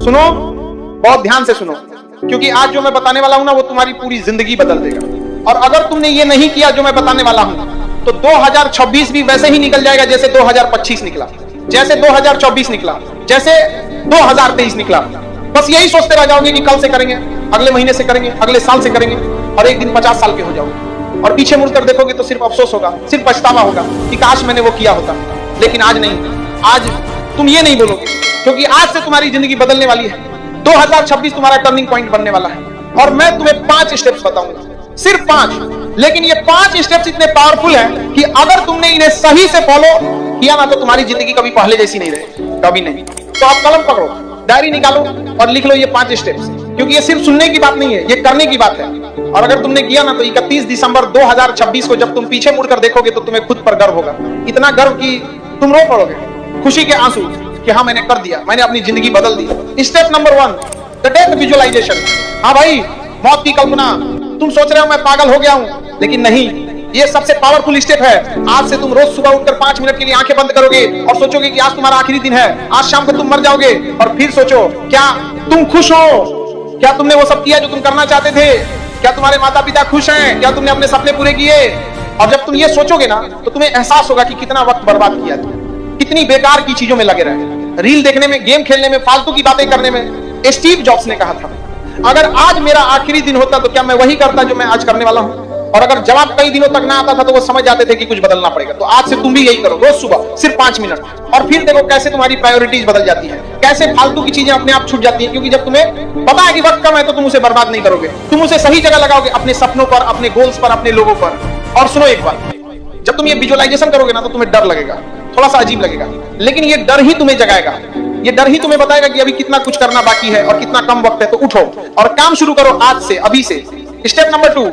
सुनो, बहुत ध्यान से सुनो, क्योंकि आज जो मैं बताने वाला हूं ना वो तुम्हारी पूरी जिंदगी बदल देगा। और अगर तुमने ये नहीं किया जो मैं बताने वाला हूं तो 2026 भी वैसे ही निकल जाएगा जैसे 2025 निकला, जैसे 2024 निकला, जैसे 2023 निकला। बस यही सोचते रह जाओगे कि कल से करेंगे, अगले महीने से करेंगे, अगले साल से करेंगे, और एक दिन 50 साल के हो जाओगे और पीछे मुड़कर देखोगे तो सिर्फ अफसोस होगा, सिर्फ पछतावा होगा कि काश मैंने वो किया होता। लेकिन आज नहीं, आज तुम ये नहीं बोलोगे, क्योंकि आज से तुम्हारी जिंदगी बदलने वाली है। 2026 तुम्हारा टर्निंग पॉइंट बनने वाला है और मैं तुम्हें 5 स्टेप्स बताऊंगा, सिर्फ 5। लेकिन ये 5 स्टेप्स इतने पावरफुल हैं कि अगर तुमने इन्हें सही से फॉलो किया ना तो तुम्हारी जिंदगी कभी पहले जैसी नहीं रहेगी, कभी नहीं। तो आप कलम पकड़ो, डायरी निकालो और लिख लो ये 5 स्टेप्स, क्योंकि ये सिर्फ सुनने की बात नहीं है, ये करने की बात है। और अगर तुमने किया ना तो 31 दिसंबर 2026 को जब तुम पीछे मुड़कर देखोगे तो तुम्हें खुद पर गर्व होगा, इतना गर्व कि तुम रो पड़ोगे, खुशी के आंसू कि हाँ मैंने कर दिया, मैंने अपनी जिंदगी बदल दी। Step number 1, the death visualisation. हाँ भाई, मौत की कल्पना। तुम सोच रहे हो मैं पागल हो गया हूं, लेकिन नहीं, ये सबसे पावरफुल स्टेप है। आज से तुम रोज सुबह उठकर 5 मिनट के लिए आंखें बंद करोगे और सोचोगे कि आज तुम्हारा आखिरी दिन है, आज शाम को तुम मर जाओगे, और फिर सोचो क्या तुम खुश हो, क्या तुमने वो सब किया जो तुम करना चाहते थे, क्या तुम्हारे माता पिता खुश हैं, क्या तुमने अपने सपने पूरे किए। और जब तुम ये सोचोगे ना तो तुम्हें एहसास होगा कि कितना वक्त बर्बाद किया तुम, कितनी बेकार की चीजों में लगे रहे, रील देखने में, गेम खेलने में, फालतू की बातें करने में। स्टीव जॉब्स ने कहा था अगर आज मेरा आखिरी दिन होता तो क्या मैं वही करता जो मैं आज करने वाला हूं। और अगर जवाब कई दिनों तक ना आता था तो वो समझ जाते थे कि कुछ बदलना पड़ेगा। तो आज से तुम भी यही करो, रोज सुबह सिर्फ 5 मिनट, और फिर देखो कैसे तुम्हारी प्रायोरिटीज बदल जाती है, कैसे फालतू की चीजें अपने आप छूट जाती हैं। क्योंकि जब तुम्हें पता है कि वक्त कम है तो तुम उसे बर्बाद नहीं करोगे, तुम उसे सही जगह लगाओगे, अपने सपनों पर, अपने गोल्स पर, अपने लोगों पर। और सुनो एक बात, जब तुम ये विजुअलाइजेशन करोगे ना तो तुम्हें डर लगेगा, थोड़ा सा अजीब लगेगा, लेकिन ये डर ही तुम्हें जगाएगा, ये डर ही तुम्हें बताएगा कि अभी कितना कुछ करना बाकी है और कितना कम वक्त है। तो उठो और काम शुरू करो आज से, अभी से। Step number 2,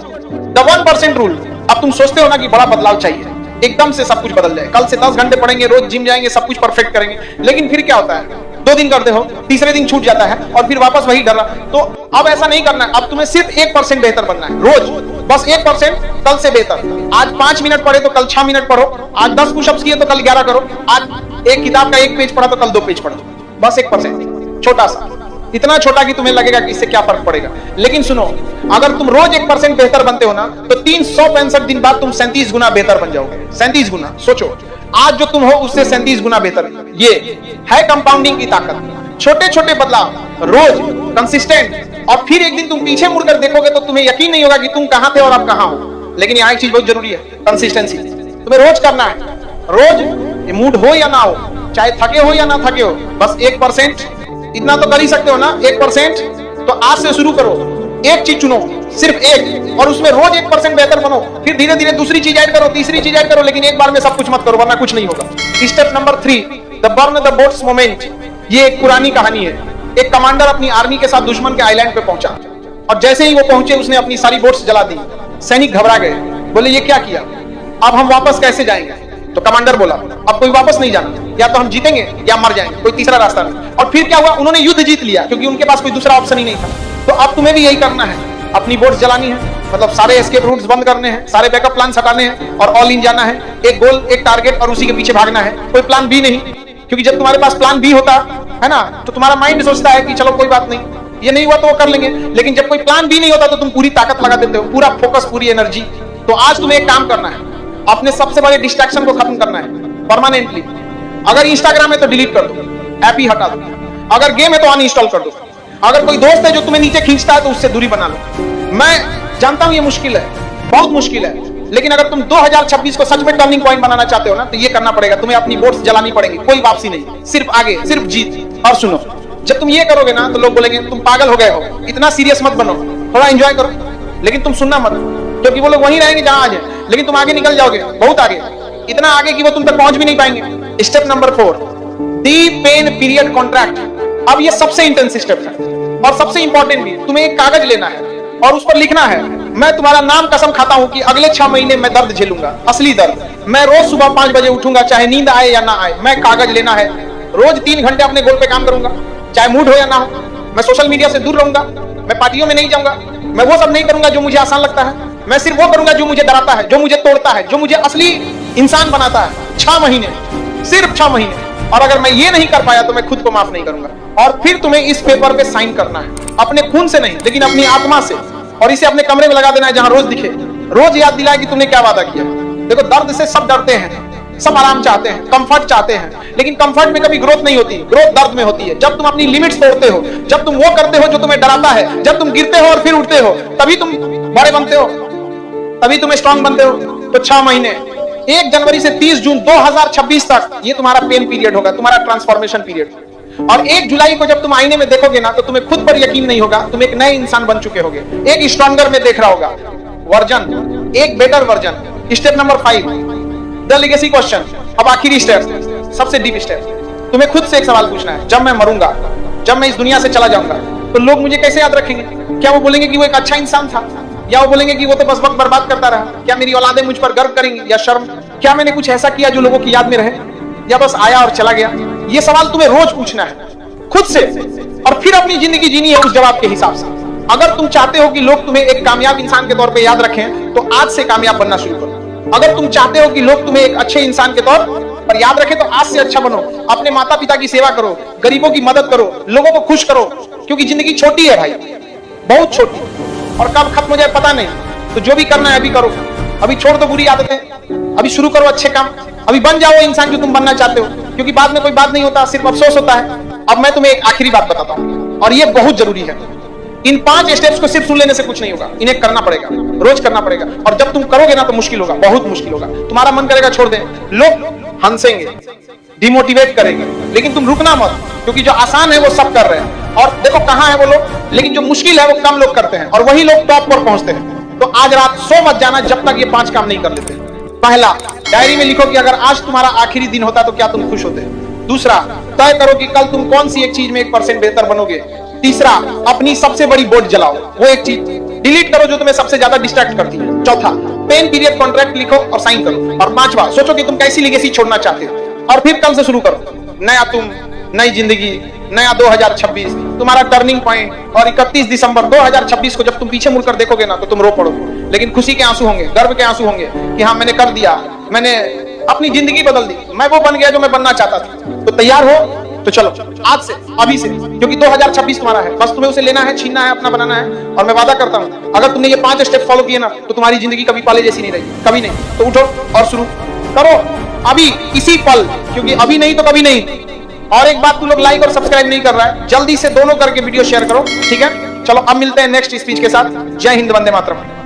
the 1% rule. अब तुम सोचते हो ना कि बड़ा बदलाव चाहिए, एकदम से सब कुछ बदल जाए, कल से 10 घंटे पढ़ेंगे, रोज जिम जाएंगे, सब कुछ परफेक्ट करेंगे। लेकिन फिर क्या होता है, 2 दिन करते हो, तीसरे दिन छूट जाता है और फिर वापस वही डर रहा। तो अब ऐसा नहीं करना है, अब तुम्हें सिर्फ 1% बेहतर बनना है रोज, बस 1% कल से बेहतर। आज 5 मिनट पढ़े तो कल 6 मिनट पढ़ो, आज 10 पुशअप्स किए तो कल 11 करो, आज एक किताब का 1 पेज पढ़ा तो कल 2 पेज पढ़ो। बस 1%, छोटा सा, इतना छोटा कि तुम्हें लगेगा कि इससे क्या फर्क पड़ेगा। लेकिन सुनो, अगर तुम रोज 1% बेहतर बनते हो ना तो 365 दिन बाद तुम 37 गुना बेहतर बन जाओगे। 37 गुना, सोचो, आज जो तुम हो उससे 37 गुना बेहतर। ये है कंपाउंडिंग की ताकत। छोटे छोटे बदलाव रोज, कंसिस्टेंट, और फिर एक दिन तुम पीछे मुड़कर देखोगे तो तुम्हें यकीन नहीं होगा कि तुम कहां थे और अब कहां हो। लेकिन यहाँ एक चीज बहुत जरूरी है, कंसिस्टेंसी। तुम्हें रोज करना है, रोज, मूड हो या ना हो, चाहे थके हो या ना थके हो, बस 1%, इतना तो कर ही सकते हो ना, 1%। तो आज से शुरू करो, एक चीज चुनो, सिर्फ एक, और उसमें रोज 1% बेहतर बनो। फिर धीरे धीरे दूसरी चीज ऐड करो, तीसरी चीज ऐड करो, लेकिन एक बार में सब कुछ मत करो वरना कुछ नहीं होगा। Step number 3, the burn the boats moment. ये एक पुरानी कहानी है। एक कमांडर अपनी आर्मी के साथ दुश्मन के आइलैंड पे पहुंचा और जैसे ही वो पहुंचे उसने अपनी सारी बोट्स जला दी। सैनिक घबरा गए, बोले ये क्या किया, अब हम वापस कैसे जाएंगे। तो कमांडर बोला अब कोई वापस नहीं जाना, या तो हम जीतेंगे या मर जाएंगे, कोई तीसरा रास्ता नहीं। और फिर क्या हुआ, उन्होंने युद्ध जीत लिया क्योंकि उनके पास कोई दूसरा ऑप्शन ही नहीं था। तो अब तुम्हें भी यही करना है, अपनी बोट्स जलानी है, मतलब सारे एस्केप रूट्स बंद करने हैं, सारे बैकअप प्लान हटाने हैं और ऑल इन जाना है। एक गोल, एक टारगेट और उसी के पीछे भागना है, कोई प्लान बी नहीं। क्योंकि जब तुम्हारे पास प्लान बी होता है ना तो तुम्हारा माइंड सोचता है कि चलो कोई बात नहीं, ये नहीं हुआ तो वो कर लेंगे। लेकिन जब कोई प्लान बी नहीं होता तो तुम पूरी ताकत लगा देते हो, पूरा फोकस, पूरी एनर्जी। तो आज तुम्हें एक काम करना है, अपने सबसे बड़े डिस्ट्रैक्शन को खत्म करना है परमानेंटली। अगर इंस्टाग्राम है तो डिलीट कर दो, ऐप ही हटा दो। अगर गेम है तो अनइंस्टॉल कर दो। अगर कोई दोस्त है जो तुम्हें नीचे खींचता है तो उससे दूरी बना लो। मैं जानता हूं ये मुश्किल है, बहुत मुश्किल है, लेकिन अगर तुम 2026 को सच में टर्निंग पॉइंट बनाना चाहते हो ना तो ये करना पड़ेगा, तुम्हें अपनी बोट्स जलानी पड़ेगी, कोई वापसी नहीं, सिर्फ आगे, सिर्फ जीत। और सुनो, जब तुम ये करोगे ना तो लोग बोलेंगे तुम पागल हो गए हो, इतना सीरियस मत बनो, थोड़ा एंजॉय करो, लेकिन तुम सुनना मत, क्योंकि वो लोग वहीं रहेंगे जहां आज है, लेकिन तुम आगे निकल जाओगे, बहुत आगे, इतना आगे कि वो तुम तक पहुंच भी नहीं पाएंगे। स्टेप नंबर 4, दी पेन पीरियड कॉन्ट्रैक्ट। अब ये सबसे इंटेंस स्टेप है और सबसे इंपॉर्टेंट भी। तुम्हें एक कागज लेना है और उस पर लिखना है, मैं तुम्हारा नाम कसम खाता हूं कि अगले 6 महीने मैं दर्द झेलूंगा, असली दर्द। मैं रोज सुबह 5 बजे उठूंगा, चाहे नींद आए या ना आए। मैं कागज लेना है, रोज 3 घंटे अपने गोल पे काम करूंगा, चाहे मूड हो या ना हो। मैं सोशल मीडिया से दूर रहूंगा, मैं पार्टियों में नहीं जाऊंगा, मैं वो सब नहीं करूंगा जो मुझे आसान लगता है, मैं सिर्फ वो करूंगा जो मुझे डराता है, जो मुझे तोड़ता है, जो मुझे असली इंसान बनाता है। 6 महीने, सिर्फ 6 महीने। और अगर मैं ये नहीं कर पाया तो मैं खुद को माफ नहीं करूंगा। और फिर तुम्हें इस पेपर पे साइन करना है, अपने खून से नहीं लेकिन अपनी आत्मा से, और इसे अपने कमरे में लगा देना है जहां रोज दिखे, रोज याद दिलाए कि तुमने क्या वादा किया। देखो, दर्द से सब डरते हैं, सब आराम चाहते हैं, कंफर्ट चाहते हैं, लेकिन कंफर्ट में कभी ग्रोथ नहीं होती, ग्रोथ दर्द में होती है। जब तुम अपनी लिमिट्स तोड़ते हो, जब तुम वो करते हो जो तुम्हें डराता है, जब तुम गिरते हो और फिर उठते हो, तभी तुम बड़े बनते हो, तभी तुम स्ट्रांग बनते हो। तो 6 महीने 1 जनवरी से 30 जून 2026 तक ये तुम्हारा पेन पीरियड होगा, तुम्हारा ट्रांसफॉर्मेशन पीरियड। और 1 जुलाई को जब तुम आईने में देखोगे ना, तो तुम्हें खुद पर यकीन नहीं होगा, तुम एक नए इंसान बन चुके होगे, एक स्ट्रॉन्गर में देख रहा होगा वर्जन, एक better version. Step number 5, the legacy question. अब आखिरी स्टेप, सबसे डीप स्टेप। तुम्हें खुद से एक सवाल पूछना है, जब मैं मरूंगा, जब मैं इस दुनिया से चला जाऊंगा, तो लोग मुझे कैसे याद रखेंगे? क्या वो बोलेंगे कि वो एक अच्छा इंसान था, या वो बोलेंगे कि वो तो बस वक्त बर्बाद करता रहा? क्या मेरी औलादें मुझ पर गर्व करेंगी या शर्म? क्या मैंने कुछ ऐसा किया जो लोगों की याद में रहे, या बस आया और चला गया? ये सवाल तुम्हें रोज पूछना है खुद से, और फिर अपनी जिंदगी जीनी है उस जवाब के हिसाब से। अगर तुम चाहते हो कि लोग तुम्हें एक कामयाब इंसान के तौर पे याद रखें, तो आज से कामयाब बनना शुरू करो। अगर तुम चाहते हो कि लोग तुम्हें एक अच्छे इंसान के तौर पर याद रखें, तो आज से अच्छा बनो। अपने माता पिता की सेवा करो, गरीबों की मदद करो, लोगों को खुश करो, क्योंकि जिंदगी छोटी है भाई, बहुत छोटी, और कब खत्म हो जाए पता नहीं। तो जो भी करना है अभी करो, अभी छोड़ दो बुरी आदतें, अभी शुरू करो अच्छे काम, अभी बन जाओ इंसान जो तुम बनना चाहते हो, क्योंकि बाद में कोई बात नहीं होता, सिर्फ अफसोस होता है। अब मैं तुम्हें एक आखिरी बात बताता हूं, और ये बहुत जरूरी है। इन 5 स्टेप्स को सिर्फ सुन लेने से कुछ नहीं होगा, इन्हें करना पड़ेगा, रोज करना पड़ेगा। और जब तुम करोगे ना, तो मुश्किल होगा, बहुत मुश्किल होगा। तुम्हारा मन करेगा छोड़ दे, लोग हंसेंगे, डिमोटिवेट करेंगे, लेकिन तुम रुकना मत, क्योंकि जो आसान है वो सब कर रहे हैं। और देखो कहां है वो लोग, लेकिन जो मुश्किल है वो कम लोग करते हैं, और वही लोग टॉप पर पहुंचते हैं। तो आज रात सो मत जाना जब तक ये 5 काम नहीं कर लेते। पहला, डायरी में लिखो कि अगर आज तुम्हारा आखिरी दिन होता तो क्या तुम खुश होते। दूसरा, तय करो कि कल तुम कौन सी एक चीज में 1% बेहतर बनोगे। तीसरा, अपनी सबसे बड़ी बोर्ड जलाओ, वो एक चीज डिलीट करो जो तुम्हें सबसे ज्यादा डिस्ट्रैक्ट करती है। चौथा, पेन पीरियड कॉन्ट्रैक्ट लिखो और साइन करो। और 5वां, सोचो कि तुम कैसी लेगेसी छोड़ना चाहते हो, और फिर कल से शुरू करो। नया तुम, नई जिंदगी, नया 2026 तुम्हारा टर्निंग पॉइंट। और 31 दिसंबर 2026 को जब तुम पीछे मुड़कर देखोगे ना, तो तुम रो पड़ोगे, लेकिन खुशी के आंसू होंगे, गर्व के आंसू होंगे कि हाँ मैंने कर दिया, मैंने अपनी जिंदगी बदल दी, मैं वो बन गया जो मैं बनना चाहता था। तो तैयार हो तो चलो आज से, अभी से, क्योंकि 2026 तुम्हारा है, बस तुम्हें उसे लेना है, छीनना है, अपना बनाना है। और मैं वादा करता हूं, अगर तुमने ये 5 स्टेप फॉलो किए ना, तो तुम्हारी जिंदगी कभी पहले जैसी नहीं रहेगी, कभी नहीं। तो उठो और शुरू करो अभी, इसी पल, क्योंकि अभी नहीं तो कभी नहीं। और एक बात, तू लोग लाइक और सब्सक्राइब नहीं कर रहा है, जल्दी से दोनों करके वीडियो शेयर करो, ठीक है? चलो अब मिलते हैं नेक्स्ट स्पीच के साथ। जय हिंद, वंदे मातरम।